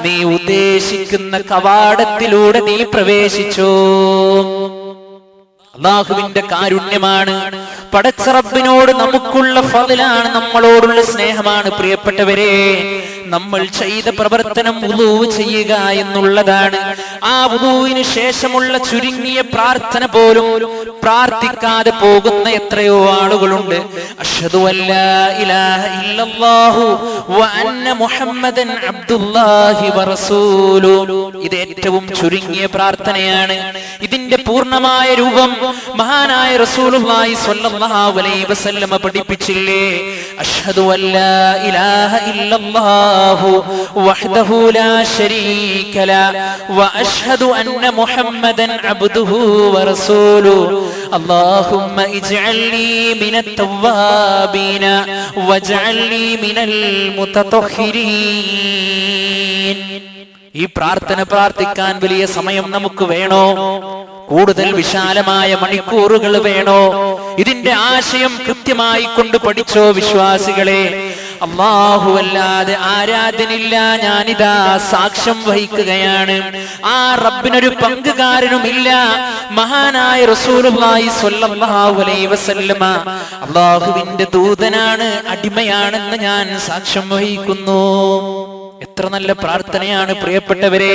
നീ ഉദ്ദേശിക്കുന്ന കവാടത്തിലൂടെ നീ പ്രവേശിച്ചോ. അല്ലാഹുവിന്റെ കാരുണ്യമാണ്, പടച്ച റബ്ബിനോട് നമുക്കുള്ള ഫضലാണ്, നമ്മളോടുള്ള സ്നേഹമാണ്. പ്രിയപ്പെട്ടവരെ, നമ്മൾ ചെയ്ത പ്രവർത്തനം വുളൂ ചെയ്യുക എന്നുള്ളതാണ്. ആ വുളൂവിന് ശേഷമുള്ള ചുരുങ്ങിയ പ്രാർത്ഥന പോലും പ്രാർത്ഥിക്കാതെ പോകുന്ന എത്രയോ ആളുകളുണ്ട്. അഷ്ഹദു അല്ലാ ഇലാഹ ഇല്ലല്ലാഹു വ അന്ന മുഹമ്മദൻ അബ്ദുല്ലാഹി വ റസൂലുഹു, ഇത് ഏറ്റവും ചുരുങ്ങിയ പ്രാർത്ഥനയാണ്. ഇതിന്റെ പൂർണ്ണമായ രൂപം മഹാനായ റസൂലുള്ളാഹി സ്വല്ലല്ലാഹു അലൈഹി വസല്ലം പഠിപ്പിച്ചില്ലേ? അഷ്ഹദു അല്ലാ ഇലാഹ ഇല്ലല്ലാഹു വഹ്ദഹു ലാ ശരീക ലഹു വ അഷ്ഹദു അന്ന മുഹമ്മദൻ അബ്ദുഹു വ റസൂലുഹു അല്ലാഹുമ്മ ഇജ്അൽനി മിനത് തവ്വാബീന വജ്അൽനി മിനൽ മുതതഹിരീൻ. ഈ പ്രാർത്ഥന പ്രാർത്ഥിക്കാൻ വലിയ സമയം നമുക്ക് വേണോ? കൂടുതൽ വിശാലമായ മണിക്കൂറുകൾ വേണോ? ഇതിന്റെ ആശയം കൃത്യമായി കൊണ്ട് പഠിച്ചോ വിശ്വാസികളെ. അല്ലാഹു അല്ലാതെ ആരാധനില്ല, ഞാനിതാ സാക്ഷ്യം വഹിക്കുകയാണ്. ആ റബ്ബിനൊരു പങ്കുകാരനുമില്ല. മഹാനായ റസൂലുള്ളാഹി സ്വല്ലല്ലാഹു അലൈഹി വസല്ലമ അല്ലാഹുവിന്റെ ദൂതനാണ്, അടിമയാണെന്ന് ഞാൻ സാക്ഷ്യം വഹിക്കുന്നു. എത്ര നല്ല പ്രാർത്ഥനയാണ് പ്രിയപ്പെട്ടവരെ.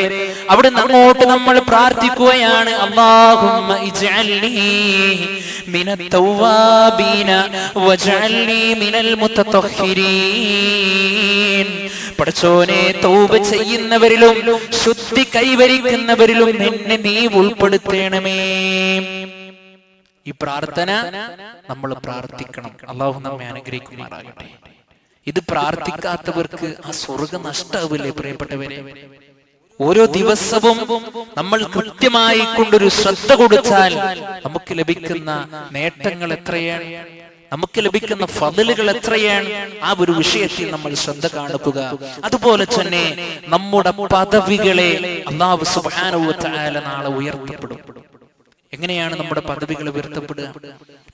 അവിടെ അങ്ങോട്ട് നമ്മൾ പ്രാർത്ഥിക്കുകയാണ്, അല്ലാഹുമ്മ ഇജ്അൽനി മിനത് തവ്വാബീന വജ്അൽനി മിനൽ മുതതഹിരീൻ. പടച്ചോനെ, തൗബ ചെയ്യുന്നവരിലും ശുദ്ധി കൈവരിക്കുന്നവരിലും എന്നെ നീ ഉൾപ്പെടുത്തണമേ. ഈ പ്രാർത്ഥന നമ്മൾ പ്രാർത്ഥിക്കണം. അല്ലാഹു നമ്മെ അനുഗ്രഹിക്കുമാറാകട്ടെ. ഇത് പ്രാർത്ഥിക്കാത്തവർക്ക് ആ സ്വർഗ്ഗം നഷ്ടാവില്ലേ പ്രിയപ്പെട്ടവരെ? ഓരോ ദിവസവും നമ്മൾ കൃത്യമായി കൊണ്ടൊരു ശ്രദ്ധ കൊടുത്താൽ നമുക്ക് ലഭിക്കുന്ന നേട്ടങ്ങൾ എത്രയാണ്. നമുക്ക് ലഭിക്കുന്ന ഫضലുകൾ എത്രയാണ്, ആ ഒരു വിഷയത്തിൽ നമ്മൾ ശ്രദ്ധ കാണിക്കുക. അതുപോലെ തന്നെ നമ്മുടെ പദവികളെ അല്ലാഹു സുബ്ഹാനഹു വ തആല നാളെ ഉയർത്തപ്പെടും. എങ്ങനെയാണ് നമ്മുടെ പദവികൾ ഉയർത്തപ്പെടുക?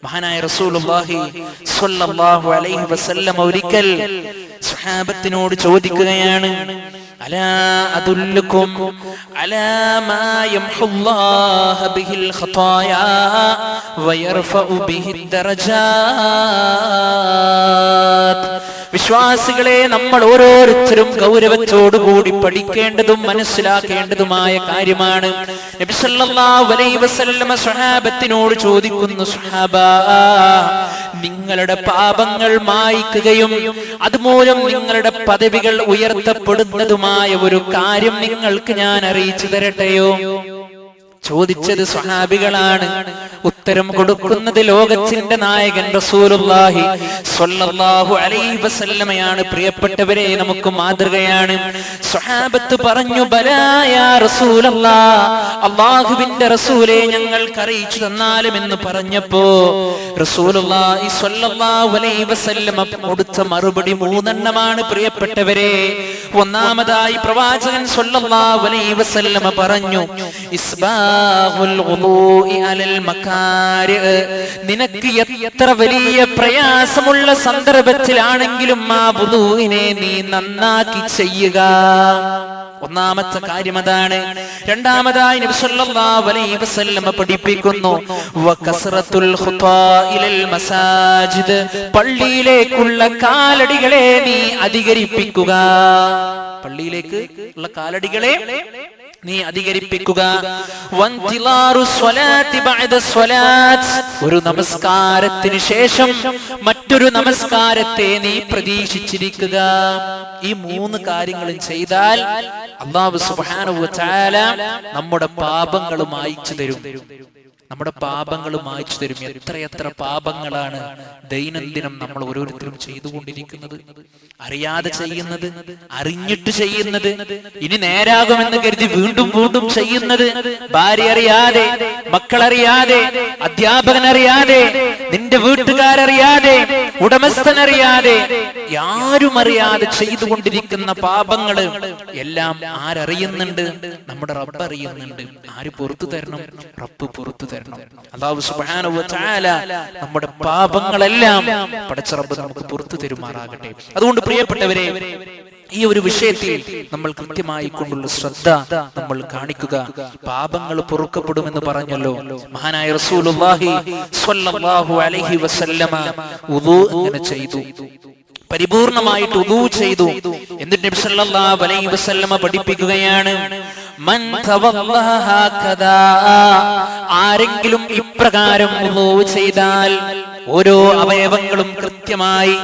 മഹാനായ റസൂലുള്ളാഹി സ്വല്ലല്ലാഹു അലൈഹി വസല്ലം ഒരിക്കൽ സ്വഹാബത്തിനോട് ചോദിക്കുകയാണ്, അലാ അദുല്ലുകും അലാ മാ യംഹുല്ലാഹു ബിഹിൽ ഖതായാ വയർഫഉ ബിഹിദ് ദറജാത്ത്. വിശ്വാസികളെ, നമ്മൾ ഓരോരുത്തരും ഗൗരവത്തോടുകൂടി പഠിക്കേണ്ടതും മനസ്സിലാക്കേണ്ടതുമായ കാര്യമാണ്. നബി സല്ലല്ലാഹു അലൈഹി വസല്ലം സ്വഹാബത്തിനോട് ചോദിക്കുന്നു, സ്വഹാബാ, നിങ്ങളുടെ പാപങ്ങൾ മായ്ക്കുകയും അതുമൂലം നിങ്ങളുടെ പദവികൾ ഉയർത്തപ്പെടുന്നതുമായ ഒരു കാര്യം നിങ്ങൾക്ക് ഞാൻ അറിയിച്ചു തരട്ടെയോ? ചോദിച്ചത് സ്വഹാബികളാണ്. ഉത്തരം കൊടുക്കുന്നത് ലോകത്തിന്റെ നായകൻ റസൂലുള്ളാഹി സ്വല്ലല്ലാഹു അലൈഹി വസല്ലമയാണ്. പ്രിയപ്പെട്ടവരെ, നമുക്ക് മാതൃകയാണ്. സ്വഹാബത്ത് പറഞ്ഞു, ബലാ യാ റസൂലല്ലാഹ്, അല്ലാഹുവിന്റെ റസൂലേ, ഞങ്ങൾക്ക് അറിയിച്ചു തന്നാലും എന്ന് പറഞ്ഞപ്പോ റസൂലുള്ളാഹി സ്വല്ലല്ലാഹു അലൈഹി വസല്ലമ കൊടുത്ത മറുപടി 3 എണ്ണമാണ്. പ്രിയപ്പെട്ടവരെ, ഒന്നാമതായി പ്രവാചകൻ സ്വല്ലല്ലാഹു അലൈഹി വസല്ലമ പറഞ്ഞു, നിനക്ക് എത്ര വലിയ പ്രയാസമുള്ള സന്ദർഭത്തിലാണെങ്കിലും ആ വുളൂഇനെ നീ നന്നാക്കി ചെയ്യുക. ഒന്നാമത്തെ കാര്യം അതാണ്. രണ്ടാമതായി നബി സല്ലല്ലാഹു അലൈഹി വസല്ലം പഠിപ്പിക്കുന്നു, വകസ്റത്തുൽ ഖുതാ ഇലൽ മസാജിദ്, പള്ളിയിലേക്കുള്ള കാലടികളെ നീ അധികരിപ്പിക്കുക. പള്ളിയിലേക്ക് ഉള്ള കാലടികളെ നീ അധികരിപ്പിക്കുക. ഒരു നമസ്കാരത്തിന് ശേഷം മറ്റൊരു നമസ്കാരത്തെ നീ പ്രതീക്ഷിച്ചിരിക്കുക. ഈ 3 കാര്യങ്ങളും ചെയ്താൽ അല്ലാഹു സുബ്ഹാനഹു വ തആല നമ്മുടെ പാപങ്ങൾ മായ്ച്ചു തരും. നമ്മുടെ പാപങ്ങൾ മായ്ച്ചു തരും. എത്രയെത്ര പാപങ്ങളാണ് ദൈനംദിനം നമ്മൾ ഓരോരുത്തരും ചെയ്തുകൊണ്ടിരിക്കുന്നത്. അറിയാതെ ചെയ്യുന്നത്, അറിഞ്ഞിട്ട് ചെയ്യുന്നത്, ഇനി നേരാകുമെന്ന് കരുതി വീണ്ടും വീണ്ടും ചെയ്യുന്നത്, ഭാര്യ അറിയാതെ, മക്കളറിയാതെ, അധ്യാപകനറിയാതെ, നിന്റെ വീട്ടുകാരറിയാതെ, ഉടമസ്ഥനറിയാതെ, ആരും അറിയാതെ ചെയ്തുകൊണ്ടിരിക്കുന്ന പാപങ്ങള് എല്ലാം ആരറിയുന്നുണ്ട്? നമ്മുടെ റബ്ബ് അറിയുന്നുണ്ട്. ആര് പുറത്തു തരണം? റബ്ബ് പുറത്തു തരണം. അല്ലാഹു സുബ്ഹാനഹു വ തആല നമ്മുടെ പാപങ്ങളെല്ലാം പടച്ച റബ്ബ് നമുക്ക് പുറത്തു തരുമാറാകട്ടെ. അതുകൊണ്ട് പ്രിയപ്പെട്ടവരെ, ഈ ഒരു വിഷയത്തിൽ നമ്മൾ കൃത്യമായി കൊണ്ടുള്ള ശ്രദ്ധ നമ്മൾ കാണിക്കുക. പാപങ്ങൾ പൊറുക്കപ്പെടുമെന്ന് പറഞ്ഞല്ലോ മഹാനായ റസൂലുള്ളാഹി സ്വല്ലല്ലാഹു അലൈഹി വസല്ലമ. വുളൂ ഇങ്ങനെ ചെയ്തു, പരിപൂർണമായിട്ട് വുളൂ ചെയ്തു. എന്നിട്ട് നബി സല്ലല്ലാഹു അലൈഹി വസല്ലമ പഠിപ്പിക്കുകയാണ്, മൻ തവല്ലഹ ഹകദാ, ആരെങ്കിലും ഇപ്രകാരം വുളൂ ചെയ്താൽ, ഓരോ അവയവങ്ങളും കൃത്യമായി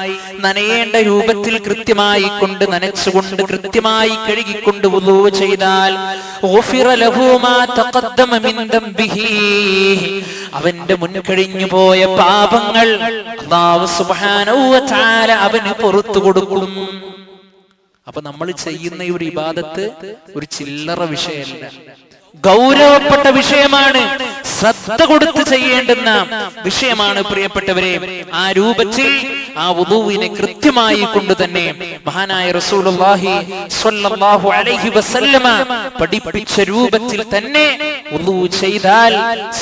നനയേണ്ട രൂപത്തിൽ കൃത്യമായി കൊണ്ട് നനച്ചുകൊണ്ട് കൃത്യമായി കഴുകിക്കൊണ്ട് വുളൂ ചെയ്താൽ, ഗുഫിറ ലഹു മാ തഖദ്ദമ മിൻ ദംബിഹി, അവന്റെ മുൻകഴിഞ്ഞു പോയ പാപങ്ങൾ അല്ലാഹു സുബ്ഹാനഹു വ തആല അവന് പുറത്തു കൊടുക്കും. അപ്പൊ നമ്മൾ ചെയ്യുന്ന ഈ ഒരു ഇബാദത്ത് ഒരു ചില്ലറ വിഷയമല്ല, ഗൗരവപ്പെട്ട വിഷയമാണ്, ശ്രദ്ധ കൊടുത്ത് ചെയ്യേണ്ടുന്ന വിഷയമാണ്. പ്രിയപ്പെട്ടവരെ, ആ രൂപത്തിൽ ആ വുളൂവിനെ കൃത്യമായി കൊണ്ട് തന്നെ മഹാനായ റസൂലുള്ളാഹി സ്വല്ലല്ലാഹു അലൈഹി വസല്ലമ പഠിപ്പിച്ച രൂപത്തിൽ തന്നെ വുളൂ ചെയ്താൽ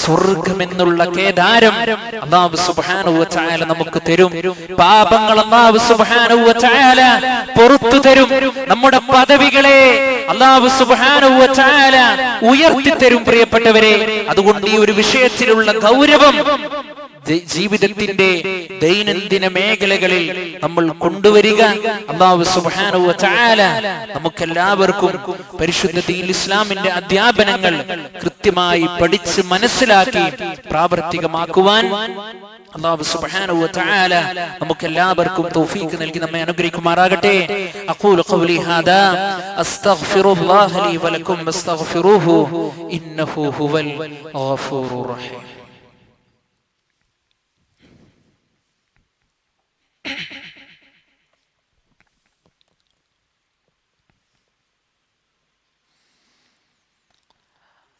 സ്വർഗ്ഗമെന്നുള്ള കേദാരം അല്ലാഹു സുബ്ഹാനഹു വ തആല നമുക്ക് തരും. പാപങ്ങൾ അല്ലാഹു സുബ്ഹാനഹു വ തആല പുറത്തു തരും. നമ്മുടെ പദവികളെ അല്ലാഹു സുബ്ഹാനഹു വ തആല ഉയർത്തി തരും. പ്രിയപ്പെട്ടവരെ, അതുകൊണ്ട് ഈ ഒരു വിഷയത്തിലുള്ള ഗൗരവം ജീവിതത്തിന്റെ ദൈനംദിന മേഖലകളിൽ നമ്മൾ കൊണ്ടുവരിക. അല്ലാഹു സുബ്ഹാനഹു വ തആല നമുക്കെല്ലാവർക്കും പരിശുദ്ധ ദീൻ ഇസ്ലാമിന്റെ അധ്യാപനങ്ങൾ കൃത്യമായി പഠിച്ച് മനസ്സിലാക്കി പ്രാവർത്തികമാക്കുവാൻ അല്ലാഹു സുബ്ഹാനഹു വ തആല നമുക്കെല്ലാവർക്കും തൗഫീഖ് നൽകി നമ്മെ അനുഗ്രഹിക്കുമാറാകട്ടെ. അഖൂലു ഖൗലി ഹാദാ അസ്തഗ്ഫിറുല്ലാഹ ലി വലക്കും വസ്തഗ്ഫിറൂഹു ഇന്നഹു ഹുവൽ ഗഫൂറുർ റഹീം.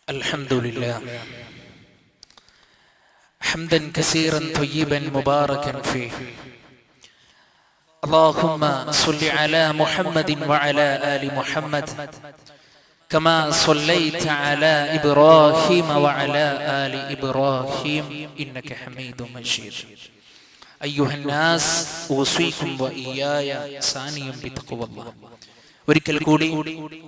الحمد لله حمدا كثيرا طيبا مباركا فيه. اللهم صل على محمد وعلى آل محمد كما صليت على إبراهيم وعلى آل إبراهيم إنك حميد مجيد. أيها الناس أوصيكم وإياي ثانيا بتقوى الله. ഒരിക്കൽ കൂടി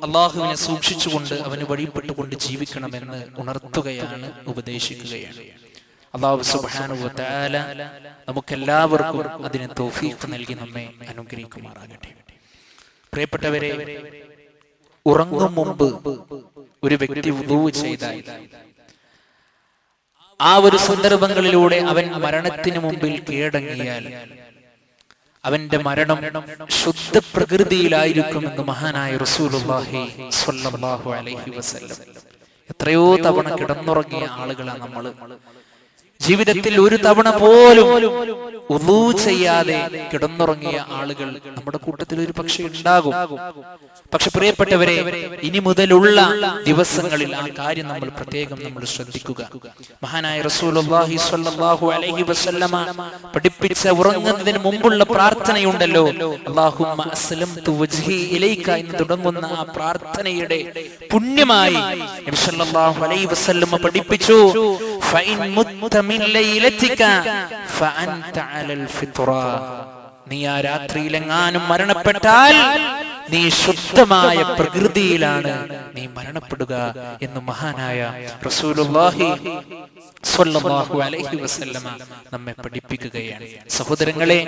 അള്ളാഹുവിനെ സൂക്ഷിച്ചുകൊണ്ട് അവന് വഴിപ്പെട്ടുകൊണ്ട് ജീവിക്കണമെന്ന് ഉണർത്തുകയാണ്, ഉപദേശിക്കുകയാണ്. അല്ലാഹു സുബ്ഹാനഹു വ തആല നമുക്കെല്ലാവർക്കും അതിന് തൗഫീഖ് നൽകി നമ്മെ അനുഗ്രഹിക്കുമാറാകട്ടെ. പ്രിയപ്പെട്ടവരെ, ഉറങ്ങും മുമ്പ് ഒരു വ്യക്തി വുളൂ ചെയ്താൽ ആ ഒരു സന്ദർഭങ്ങളിലൂടെ അവൻ മരണത്തിന് മുമ്പിൽ കീഴടങ്ങിയാൽ അവന്റെ മരണം ശുദ്ധ പ്രകൃതിയിലായിരിക്കുമെന്ന് മഹാനായ റസൂലുള്ളാഹി സ്വല്ലല്ലാഹു അലൈഹി വസല്ലം. എത്രയോ തവണ കിടന്നുറങ്ങിയ ആളുകളാണ് നമ്മൾ. ജീവിതത്തിൽ ഒരു തവണ പോലും വുളൂ ചെയ്യാതെ കിടന്നുറങ്ങിയ ആളുകൾ നമ്മുടെ കൂട്ടത്തിൽ ഒരു പക്ഷേ ഉണ്ടാകും. പക്ഷെ പ്രിയപ്പെട്ടവരെ, ഇനി മുതലുള്ള ദിവസങ്ങളിൽ ആ കാര്യം നമ്മൾ പ്രത്യേകം ശ്രദ്ധിക്കുക. മഹാനായ റസൂലുള്ളാഹി സ്വല്ലല്ലാഹു അലൈഹി വസല്ലമ പഠിപ്പിച്ച ഉറങ്ങുന്നതിന് മുമ്പുള്ള പ്രാർത്ഥനയുണ്ടല്ലോ, അല്ലാഹുമ്മ അസ്ലംതു വജ്ഹി ഇലൈക എന്ന് തുടങ്ങുന്ന ആ പ്രാർത്ഥനയുടെ പുണ്യമായി നബി സല്ലല്ലാഹു അലൈഹി വസല്ലമ പഠിപ്പിച്ചു, ഫഇൻ മുത്ത മിൻ ലൈലതിക ഫഅൻത അലൽ ഫിത്റ. നീ ആ രാത്രിയിലെങ്ങാനും മരണപ്പെട്ടാൽ നീ ശുദ്ധമായ പ്രകൃതിയിലാണ് നീ മരണപ്പെടുക എന്ന് മഹാനായ റസൂലുള്ളാഹി സ്വല്ലല്ലാഹു അലൈഹി വസല്ലമ നമ്മെ പഠിപ്പിക്കുകയാണ്. സഹോദരങ്ങളെ,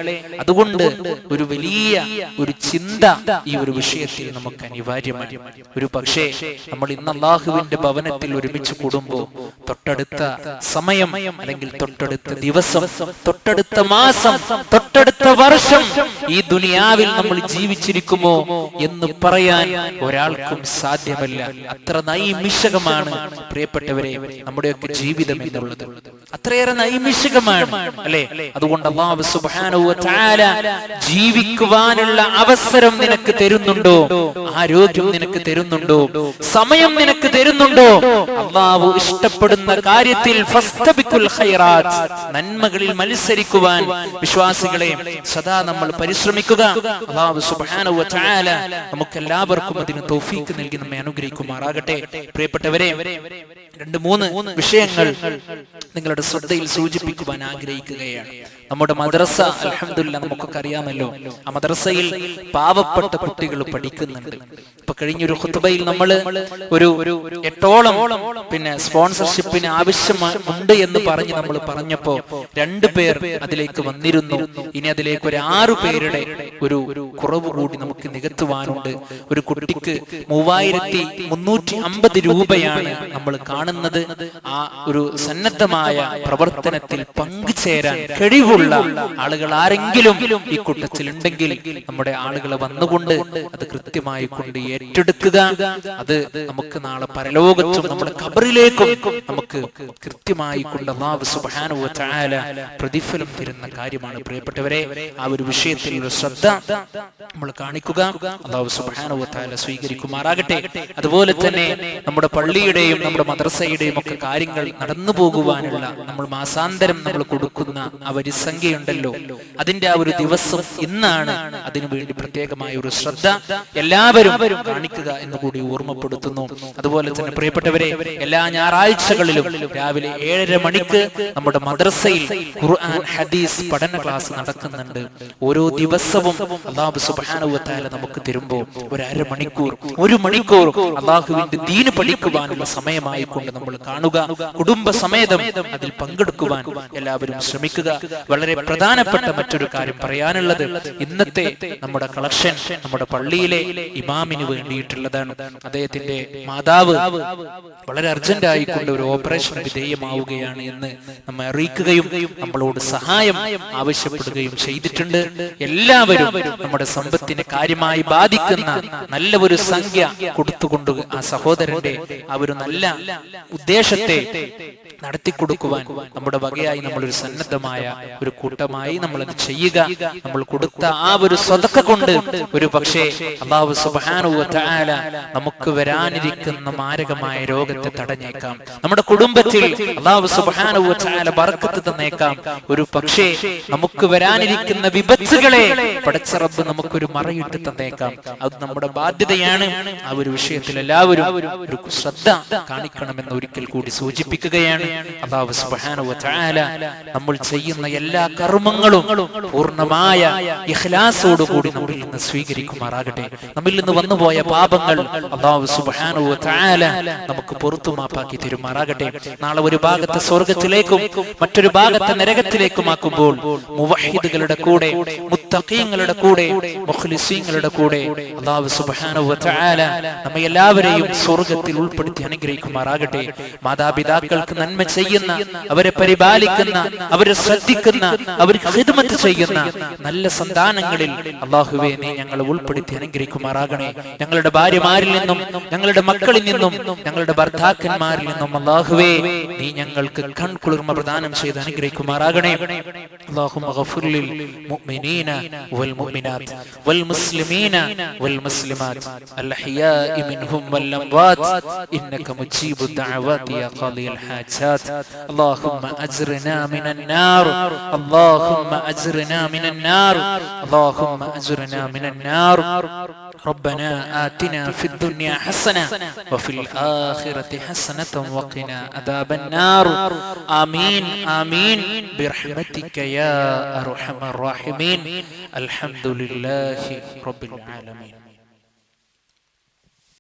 അതുകൊണ്ട് ഒരു വലിയ ഒരു ചിന്ത ഈ ഒരു വിഷയത്തിൽ നമുക്ക് അനിവാര്യമാണ്. ഒരു പക്ഷേ നമ്മൾ ഇന്ന് അല്ലാഹുവിന്റെ ഭവനത്തിൽ ഒരുമിച്ച് കൂടുമ്പോൾ തൊട്ടടുത്ത സമയം അല്ലെങ്കിൽ തൊട്ടടുത്ത ദിവസം, തൊട്ടടുത്ത മാസം, തൊട്ടടുത്ത വർഷം ഈ ദുനിയാവിൽ നമ്മൾ ജീവിച്ചിരിക്കുമോ എന്ന് പറയാൻ ഒരാൾക്കും സാധ്യമല്ല. അത്ര നൈമിഷകമാണ് പ്രിയപ്പെട്ടവരെ നമ്മുടെയൊക്കെ ജീവിതം എന്നുള്ളത്. അത്രയേറെ നൈമിഷകമാണ്, അല്ലെ? അതുകൊണ്ട് അല്ലാഹു സുബ്ഹാനഹു വ തആല ജീവിക്കുവാനുള്ള അവസരം നിനക്ക് തരുന്നുണ്ടോ? ആരോഗ്യം നിനക്ക് തരുന്നുണ്ടോ? സമയം നിനക്ക് തരുന്നുണ്ടോ? അല്ലാഹു ഇഷ്ടപ്പെടുന്ന കാര്യത്തിൽ ഫസ്തബിഖുൽ ഖൈറാത്ത്, നന്മകളിൽ മത്സരിക്കുവാൻ വിശ്വാസികളെ സദാ നമ്മൾ പരിശ്രമിക്കുക. അല്ലാഹു സുബ്ഹാനഹു വ തആല നമുക്കെല്ലാവർക്കും അതിന് തൗഫീഖ് നൽകി നമ്മെ അനുഗ്രഹിക്കുമാറാകട്ടെ. പ്രിയപ്പെട്ടവരെ, 2-3 വിഷയങ്ങൾ നിങ്ങളുടെ ശ്രദ്ധയിൽ സൂചിപ്പിക്കുവാൻ ആഗ്രഹിക്കുകയാണ്. നമ്മുടെ മദ്രസ അൽഹംദുലില്ലാ നമുക്കൊക്കെ അറിയാമല്ലോ. ആ മദ്രസയിൽ പാവപ്പെട്ട കുട്ടികൾ പഠിക്കുന്നുണ്ട്. ഇപ്പൊ കഴിഞ്ഞൊരു ഖുത്ബയിൽ നമ്മൾ ഒരു 8ഓളം സ്പോൺസർഷിപ്പിന് ആവശ്യമുണ്ട് എന്ന് പറഞ്ഞ് നമ്മൾ പറഞ്ഞപ്പോ 2 പേർ അതിലേക്ക് വന്നിരുന്നു. ഇനി അതിലേക്ക് ഒരു 6 പേരുടെ ഒരു കുറവ് കൂടി നമുക്ക് നികത്തുവാനുണ്ട്. ഒരു കുട്ടിക്ക് 3350 രൂപയാണ് നമ്മൾ കാണുന്നത്. ആ ഒരു സന്നദ്ധമായ പ്രവർത്തനത്തിൽ പങ്കുചേരാൻ കഴിവുള്ള ആളുകൾ ആരെങ്കിലും ഈ കൂട്ടത്തിൽ ഉണ്ടെങ്കിൽ നമ്മുടെ ആളുകളെ വന്നുകൊണ്ട് അത് കൃത്യമായി കൊണ്ട് ഏറ്റെടുക്കുക. അത് നമുക്ക് നാളെ പരലോകത്തും നമ്മുടെ ഖബറിലേക്കും നമുക്ക് കൃത്യമായി കൊണ്ട് അല്ലാഹു സുബ്ഹാനഹു വ തആല പ്രതിഫലം തരുന്ന കാര്യമാണ്. പ്രിയപ്പെട്ടവരെ, ആ ഒരു വിഷയത്തിൽ ഒരു ശ്രദ്ധ നമ്മൾ കാണിക്കുക. അല്ലാഹു സുബ്ഹാനഹു വ തആല സ്വീകരിക്കുമാറാകട്ടെ. അതുപോലെ തന്നെ നമ്മുടെ പള്ളിയുടെയും നമ്മുടെ മദ്രസയുടെയും ഒക്കെ കാര്യങ്ങൾ നടന്നു പോകുവാനുള്ള നമ്മൾ മാസാന്തരം നമ്മൾ കൊടുക്കുന്ന ആ വരിസംഖ്യയുണ്ടല്ലോ, അതിന്റെ ആ ഒരു ദിവസം ഇന്നാണ്. അതിനുവേണ്ടി പ്രത്യേകമായ ഒരു ശ്രദ്ധ എല്ലാവരും കാണിക്കുക എന്ന് കൂടി ഓർമ്മപ്പെടുത്തുന്നു. അതുപോലെ തന്നെ പ്രിയപ്പെട്ടവരെ, എല്ലാ ഞായറാഴ്ചകളിലും രാവിലെ 7:30 മണിക്ക് നമ്മുടെ മദ്രസയിൽ ഖുർആൻ ഹദീസ് പഠന ക്ലാസ് നടക്കുന്നുണ്ട്. ഓരോ ദിവസവും അല്ലാഹു സുബ്ഹാനഹു വ തആല നമുക്ക് തരുമ്പോൾ ഒരു 1 മണിക്കൂർ അല്ലാഹുവിന്റെ ദീൻ പഠിക്കുവാനുള്ള സമയമായി കൊണ്ട് നമ്മൾ കാണുക. കുടുംബസമേതം അതിൽ പങ്കെടുക്കുവാൻ എല്ലാവരും ശ്രമിക്കുക. വളരെ പ്രധാനപ്പെട്ട മറ്റൊരു കാര്യം പറയാനുള്ളത്, ഇന്നത്തെ നമ്മുടെ കളക്ഷൻ നമ്മുടെ പള്ളിയിലെ ഇമാമിന് വേണ്ടിയിട്ടുള്ളതാണ്. അദ്ദേഹത്തിന്റെ മാതാവ് വളരെ അർജന്റ് ആയിക്കൊണ്ട് ഒരു ഓപ്പറേഷൻ വിധേയമാവുകയാണ് എന്ന് നമ്മെ അറിയിക്കുകയും നമ്മളോട് സഹായം ആവശ്യപ്പെടുകയും ചെയ്തിട്ടുണ്ട്. എല്ലാവരും നമ്മുടെ സമ്പത്തിനെ കാര്യമായി ബാധിക്കുന്ന നല്ല ഒരു സംഖ്യ കൊടുത്തുകൊണ്ട് ആ സഹോദരന്റെ ആ ഒരു നല്ല ഉദ്ദേശത്തെ നടത്തിക്കൊടുക്കുവാൻ നമ്മുടെ വകയായി നമ്മളൊരു സന്നദ്ധമായ ഒരു കൂട്ടമായി നമ്മൾ അത് ചെയ്യുക. നമ്മൾ കൊടുത്ത ആ ഒരു സ്വതക്ക കൊണ്ട് ഒരു പക്ഷേ അല്ലാഹു സുബ്ഹാനഹു വ തആല നമുക്ക് വരാനിരിക്കുന്ന മാരകമായ രോഗത്തെ തടഞ്ഞേക്കാം. നമ്മുടെ കുടുംബത്തിൽ അല്ലാഹു സുബ്ഹാനഹു വ തആല ബർക്കത്ത് തന്നേക്കാം. ഒരു പക്ഷേ നമുക്ക് വരാനിരിക്കുന്ന വിപത്തുകളെ പടച്ച റബ്ബ് നമുക്കൊരു മറയിട്ട് തന്നേക്കാം. അത് നമ്മുടെ ബാധ്യതയാണ്. ആ ഒരു വിഷയത്തിൽ എല്ലാവരും ഒരു ശ്രദ്ധ കാണിക്കണമെന്ന് ഒരിക്കൽ കൂടി സൂചിപ്പിക്കുകയാണ്. അല്ലാഹു സുബ്ഹാനഹു വ തആല നമ്മൾ ചെയ്യുന്ന എല്ലാ കർമ്മങ്ങളും പൂർണ്ണമായ ഇഖ്ലാസോട് കൂടി നമ്മിൽ നിന്ന് സ്വീകരിക്കുമാറാകട്ടെ. നമ്മിൽ നിന്ന് വന്നുപോയ പാപങ്ങൾ അല്ലാഹു സുബ്ഹാനഹു വ തആല നമുക്ക് പുറത്തു മാപ്പാക്കി തരുമാറാകട്ടെ. നാളെ ഒരു ഭാഗത്തെ സ്വർഗ്ഗത്തിലേക്കും മറ്റൊരു ഭാഗത്തെ നരകത്തിലേക്കുമാക്കുമ്പോൾ മുവഹിദുകളുടെ കൂടെ, മുത്തഖീങ്ങളുടെ കൂടെ, മുഖ്ലിസീങ്ങളുടെ കൂടെ അല്ലാഹു സുബ്ഹാനഹു വ തആല നമ്മെ എല്ലാവരെയും സ്വർഗ്ഗത്തിൽ ഉൾപ്പെടുത്തി അനുഗ്രഹിക്കുമാറാകട്ടെ. മാതാപിതാക്കൾക്ക് നന്മ ചെയ്യുന്ന, അവരെ പരിപാലിക്കുന്ന, അവരെ ശ്രദ്ധിക്കുന്ന, അവർക്ക് ഖിദ്മത്ത് ചെയ്യുന്ന നല്ല സന്താനങ്ങളിൽ അല്ലാഹുവേ നീ ഞങ്ങളെ ഉൾപ്പെടുത്തി അനുഗ്രഹിക്കുമാറാകണേ. ഞങ്ങളുടെ ഭാര്യമാരിൽ നിന്നും, ഞങ്ങളുടെ മക്കളിൽ നിന്നും, ഞങ്ങളുടെ ഭർത്താക്കന്മാരിൽ നിന്നും അല്ലാഹുവേ നീ ഞങ്ങൾക്ക് കൺകുളിർമ പ്രദാനം ചെയ്ത് അനുഗ്രഹിക്കുമാറാകണേ. അല്ലാഹുമ്മ ഗഫിർ ലിൽ മുഅ്മിനീന വൽ മുഅ്മിനാത്ത് വൽ മുസ്ലിമീന വൽ മുസ്ലിമാത്ത് അൽ അഹ്യാഇ മിൻഹും വൽ അംവാത് ഇന്നക മുജീബു ദഅവാതി യാ ഖാദിയൽ ഹാജാത്ത്. അല്ലാഹുമ്മ അജ്റിനാ മിനൻ നാർ, അല്ലാഹുമ്മ അജ്റിനാ മിനൻ നാർ, അല്ലാഹുമ്മ അജ്റിനാ മിനൻ നാർ. ربنا آتنا في الدنيا حسنة وفي الآخرة حسنة وقنا عذاب النار. آمين آمين برحمتك يا أرحم الراحمين. الحمد لله رب العالمين.